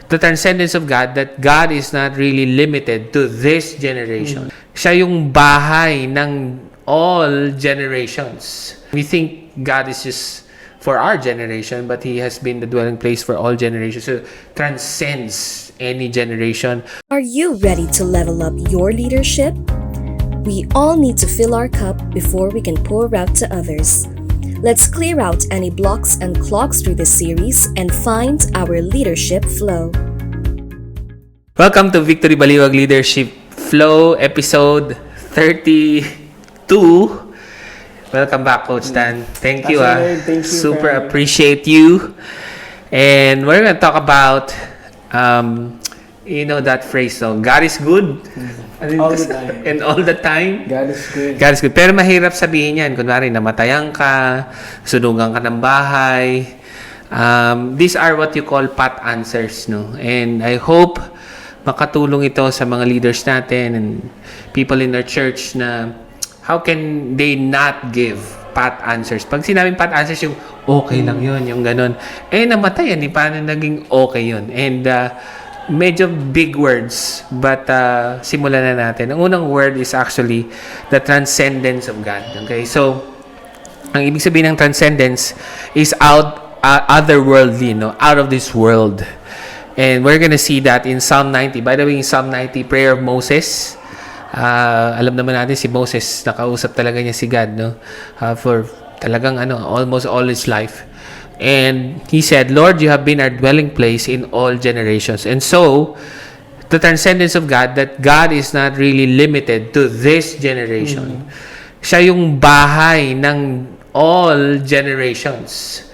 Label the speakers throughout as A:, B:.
A: the transcendence of God, that God is not really limited to this generation. Siya yung bahay ng all generations. We think God is just for our generation, but He has been the dwelling place for all generations. So transcends any generation.
B: Are you ready to level up your leadership? We all need to fill our cup before we can pour out to others. Let's clear out any blocks and clogs through this series and find our leadership flow.
A: Welcome to Victory Baliwag Leadership Flow, episode 32. Welcome back, Coach Dan. Thank you.
C: Thank you.
A: Super appreciate you. And we're going to talk about, that phrase, no? God is good.
C: All the time.
A: And all the time.
C: God is good.
A: God is good. Pero mahirap sabihin yan. Kunwari, namatayan ka, sunugan ka ng bahay. These are what you call pat answers, no? And I hope makatulong ito sa mga leaders natin and people in our church na how can they not give pat answers? Pag sinabing pat answers, yung okay lang yun, yung ganun. Namatay yan. Paano naging okay yun? And medyo big words, but simulan na natin. Ang unang word is actually the transcendence of God. Okay? So, ang ibig sabihin ng transcendence is otherworldly, no? Out of this world. And we're gonna see that in Psalm 90. By the way, in Psalm 90, prayer of Moses, alam naman natin si Moses, nakausap talaga niya si God, no? For talagang almost all his life. And he said, Lord, you have been our dwelling place in all generations. And so, the transcendence of God, that God is not really limited to this generation. Siya yung bahay ng all generations.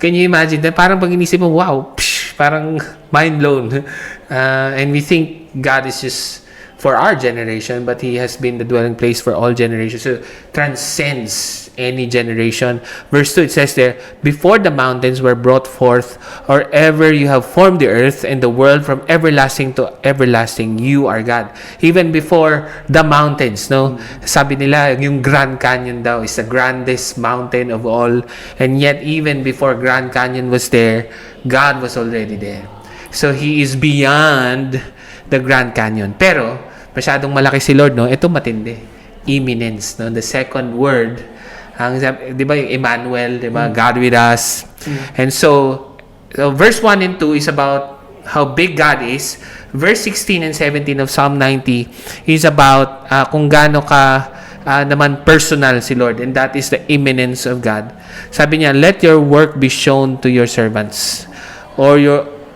A: Can you imagine that? Parang pag inisip mo, wow, parang mind blown. And we think God is just for our generation, but He has been the dwelling place for all generations. So, transcends any generation. Verse 2, it says there, before the mountains were brought forth, or ever you have formed the earth and the world from everlasting to everlasting, you are God. Even before the mountains, no? Sabi nila, yung Grand Canyon daw is the grandest mountain of all. And yet, even before Grand Canyon was there, God was already there. So, He is beyond the Grand Canyon. Pero, masyadong malaki si Lord, no? Ito matindi. Imminence, no? The second word, di ba yung Emmanuel, di ba? God with us. And so, verse 1 and 2 is about how big God is. Verse 16 and 17 of Psalm 90 is about kung gaano ka naman personal si Lord. And that is the imminence of God. Sabi niya, let your work be shown to your servants,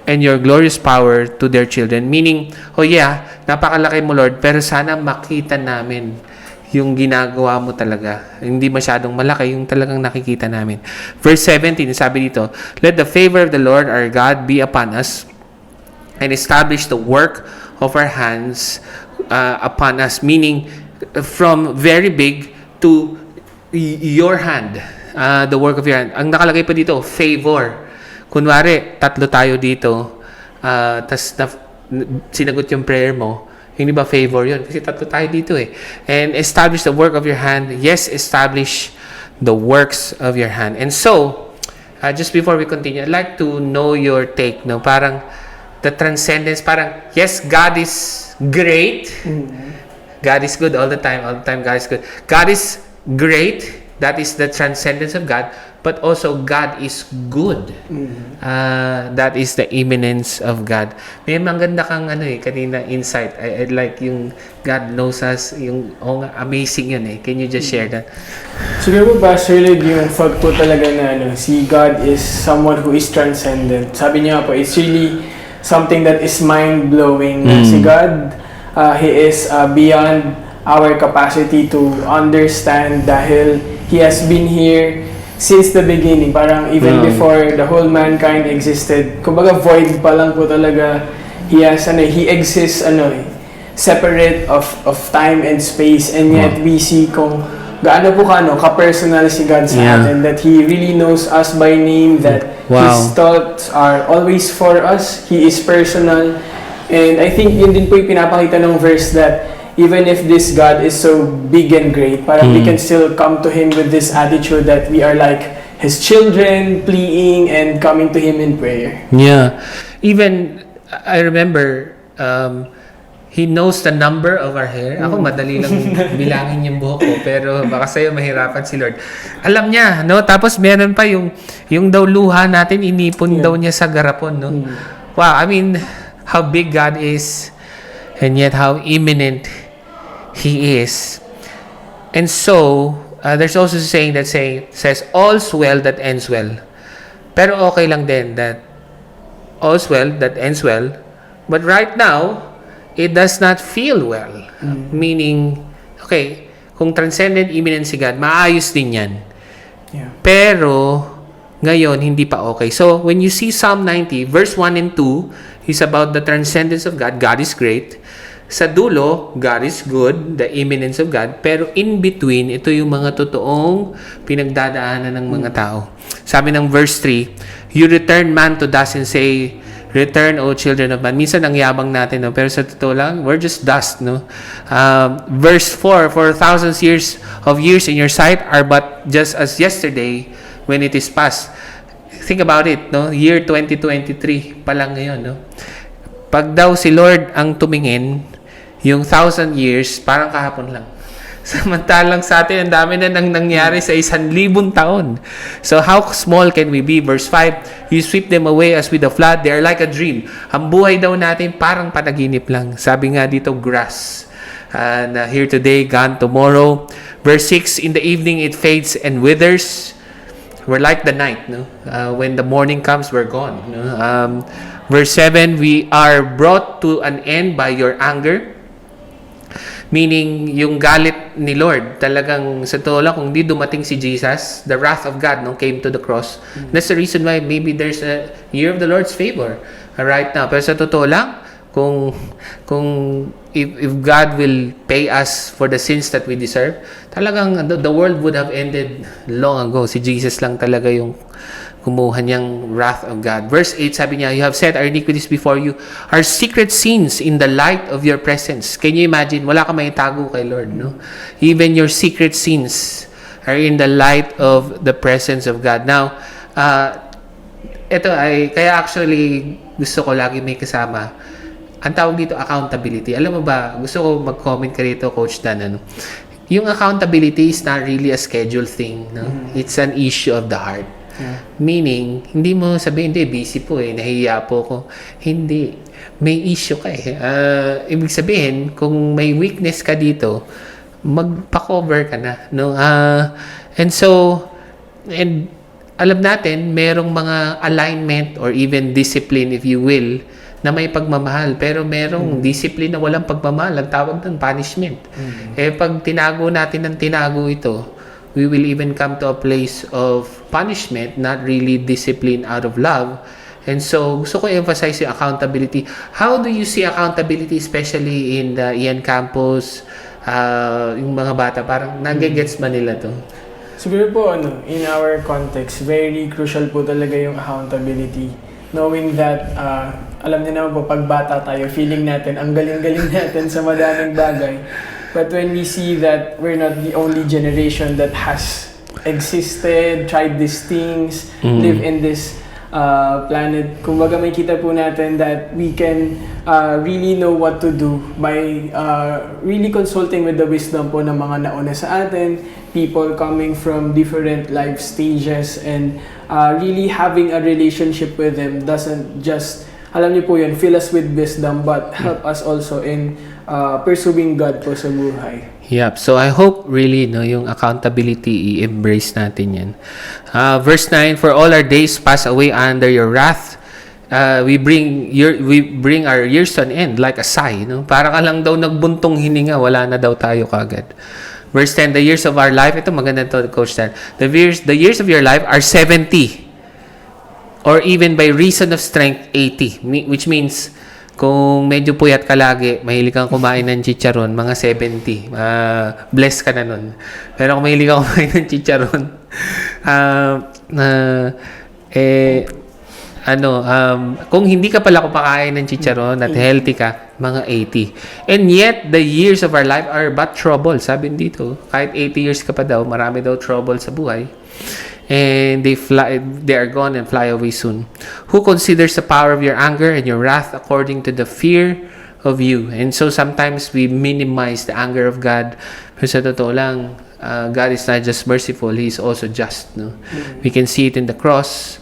A: and your glorious power to their children. Meaning, napakalaki mo, Lord, pero sana makita namin yung ginagawa mo talaga. Hindi masyadong malaki, yung talagang nakikita namin. Verse 17, sabi dito, let the favor of the Lord our God be upon us, and establish the work of our hands upon us. Meaning, from very big to your hand, the work of your hand. Ang nakalagay pa dito, favor. Kunwari, tatlo tayo dito, tas sinagot yung prayer mo, hindi ba favor yun? Kasi tatlo tayo dito eh. And establish the work of your hand. Yes, establish the works of your hand. And so, just before we continue, I'd like to know your take, no? Parang, the transcendence, parang, yes, God is great. God is good all the time. All the time, God is good. God is great. That is the transcendence of God. But also, God is good. That is the imminence of God. May maganda kang kanina insight. I like yung God knows us. Yung amazing yun eh. Can you just share that?
C: Siguro ba, Sir Loyd, yung fact po talaga na si God is someone who is transcendent. Sabi niya po, it's really something that is mind-blowing. Si God, He is beyond our capacity to understand dahil He has been here since the beginning, parang even before the whole mankind existed. Kumbaga void pa lang po talaga. He exists separate of time and space, and yet we see kung gaano po ka-personal si God sa atin, that He really knows us by name, that His thoughts are always for us. He is personal. And I think yun din po yung pinapakita ng verse, that even if this God is so big and great, parang we can still come to Him with this attitude that we are like His children, pleading and coming to Him in prayer.
A: Yeah. Even I remember, He knows the number of our hair. Ako, madali lang bilangin yung buhok ko. Pero baka sa'yo, mahirapan si Lord. Alam niya, no? Tapos meron pa yung daw luha natin, inipon daw niya sa garapon, no? Wow, I mean, how big God is, and yet how imminent He is. And so, there's also a saying that says, all's well that ends well. Pero okay lang din that all's well that ends well. But right now, it does not feel well. Meaning, okay, kung transcendent imminent si God, maayos din yan.
C: Yeah.
A: Pero, ngayon, hindi pa okay. So, when you see Psalm 90, verse 1 and 2, is about the transcendence of God. God is great. Sa dulo, God is good, the imminence of God. Pero in between, ito yung mga totoong pinagdadaanan ng mga tao. Sabi ng verse 3, you return man to dust and say, return, O children of man. Minsan ang yabang natin, no? Pero sa totoo lang, we're just dust, no? Verse 4, for thousands of years in your sight are but just as yesterday when it is past. Think about it, no? Year 2023 pa lang ngayon, no? Pag daw si Lord ang tumingin, yung 1,000 years, parang kahapon lang. Samantalang sa atin, ang dami na nang nangyari sa 1,000 taon. So, how small can we be? Verse 5, you sweep them away as with a flood. They are like a dream. Ang buhay daw natin, parang panaginip lang. Sabi nga dito, grass. Na here today, gone tomorrow. Verse 6, in the evening, it fades and withers. We're like the night, no? When the morning comes, we're gone. No? Verse 7, we are brought to an end by your anger. Meaning, yung galit ni Lord, talagang sa totoo lang, kung di dumating si Jesus, the wrath of God came to the cross. That's the reason why maybe there's a year of the Lord's favor right now. Pero sa totoo lang, if God will pay us for the sins that we deserve, talagang the world would have ended long ago. Si Jesus lang talaga yung kumuha niyang wrath of God. Verse 8, sabi niya, you have set our iniquities before you, our secret sins in the light of your presence. Can you imagine? Wala ka may tago kay Lord, no? Even your secret sins are in the light of the presence of God. Now, ito ay, kaya actually, gusto ko lagi may kasama. Ang tawag dito, accountability. Alam mo ba, gusto ko mag-comment ka rito, Coach Dan, ano? Yung accountability is not really a schedule thing, no? It's an issue of the heart. Yeah. Meaning, hindi mo sabihin, hindi, busy po nahihiya po ko. Hindi. May issue ka ibig sabihin, kung may weakness ka dito, magpa-cover ka na. No? And alam natin, merong mga alignment or even discipline, if you will, na may pagmamahal. Pero merong discipline na walang pagmamahal. Ang tawag doon, punishment. Pag tinago natin ng tinago ito, we will even come to a place of punishment, not really discipline out of love. And so, gusto ko emphasize yung accountability. How do you see accountability, especially in the Ian campus, yung mga bata, parang nagigets ba nila to?
C: Siguro po, in our context, very crucial po talaga yung accountability. Knowing that, alam niyo naman po, pag bata tayo, feeling natin, ang galing-galing natin sa madaming bagay. But when we see that we're not the only generation that has existed, tried these things, live in this planet, kumbaga may kita po natin that we can really know what to do by really consulting with the wisdom po ng mga nauna sa atin, people coming from different life stages, and really having a relationship with them doesn't just, alam niyo po yun, fill us with wisdom, but help us also in pursuing God po sa buhay.
A: Yep. So I hope really yung accountability i-embrace natin yan. Verse 9, for all our days pass away under your wrath. We bring our years to an end like a sigh, no? Para ka lang daw nagbuntong hininga, wala na daw tayo kagad. Verse 10, the years of our life, ito maganda to, Coach Dan. The years of your life are 70. Or even by reason of strength, 80. Which means, kung medyo puyat ka lagi, mahilig kang kumain ng chicharon, mga 70. Bless ka na nun. Pero kung mahilig kang kumain ng chicharon, kung hindi ka pala kumakain ng chicharon at healthy ka, mga 80. And yet, the years of our life are but trouble. Sabi dito, kahit 80 years ka pa daw, marami daw trouble sa buhay. and they are gone and fly away soon. Who considers the power of your anger and your wrath according to the fear of you? And so sometimes we minimize the anger of God. Pero sa totoo lang, God is not just merciful, He is also just. No? We can see it in the cross.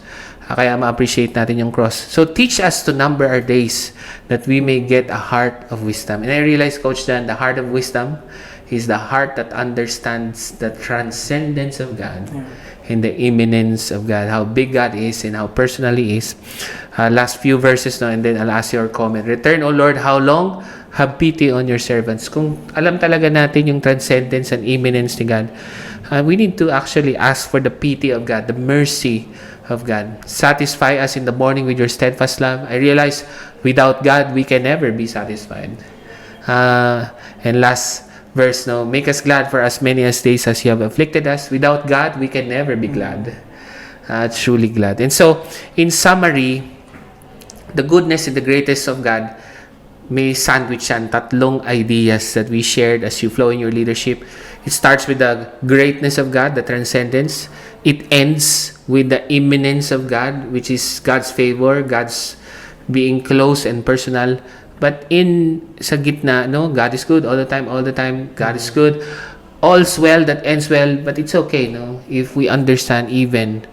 A: Kaya ma-appreciate natin yung cross. So teach us to number our days that we may get a heart of wisdom. And I realize, Coach Dan, the heart of wisdom is the heart that understands the transcendence of God and the immanence of God, how big God is and how personal He is. Last few verses, no, and then I'll ask your comment. Return, O Lord, how long? Have pity on your servants. Kung alam talaga natin yung transcendence and immanence ni God, we need to actually ask for the pity of God, the mercy of God. Satisfy us in the morning with your steadfast love. I realize without God, we can never be satisfied. And last verse, no, make us glad for as many as days as you have afflicted us. Without God, we can never be glad. Truly glad. And so, in summary, the goodness and the greatness of God may sandwich yan, tatlong ideas that we shared as you flow in your leadership. It starts with the greatness of God, the transcendence. It ends with the immanence of God, which is God's favor, God's being close and personal. But sa gitna, no, God is good all the time, God is good. All's well that ends well, but it's okay, no, if we understand even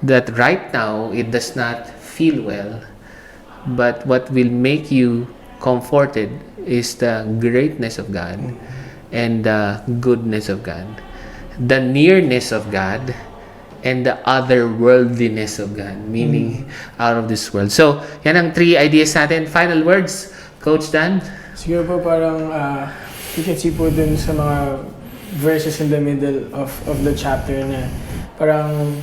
A: that right now it does not feel well. But what will make you comforted is the greatness of God and the goodness of God, the nearness of God, and the otherworldliness of God, meaning out of this world. So, yan ang 3 ideas natin. Final words, Coach Dan?
C: Siguro po parang you can see po dun sa mga verses in the middle of the chapter na parang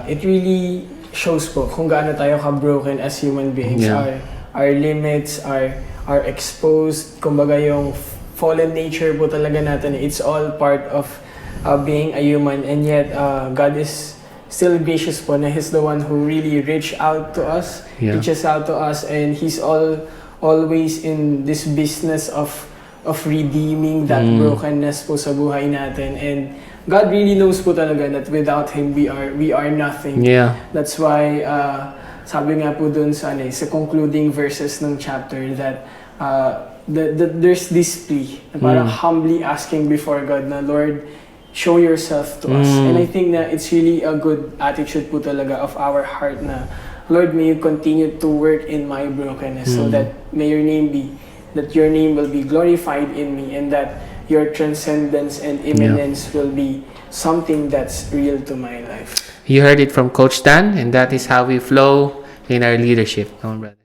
C: it really shows po kung gaano tayo ka-broken as human beings.
A: Yeah.
C: Our limits are exposed. Kumbaga yung fallen nature po talaga natin. It's all part of being a human, and yet God is still gracious po na He's the one who really reaches out to us, and He's always in this business of redeeming that brokenness po sa buhay natin. And God really knows po talaga that without Him we are nothing.
A: Yeah.
C: That's why sabi nga po dun sa concluding verses ng chapter that there's this plea na parang humbly asking before God na, Lord, show yourself to us. And I think that it's really a good attitude po talaga of our heart na, Lord, may you continue to work in my brokenness so that may your name will be glorified in me, and that your transcendence and immanence will be something that's real to my life.
A: You heard it from Coach Dan, and that is how we flow in our leadership. Come on, brother.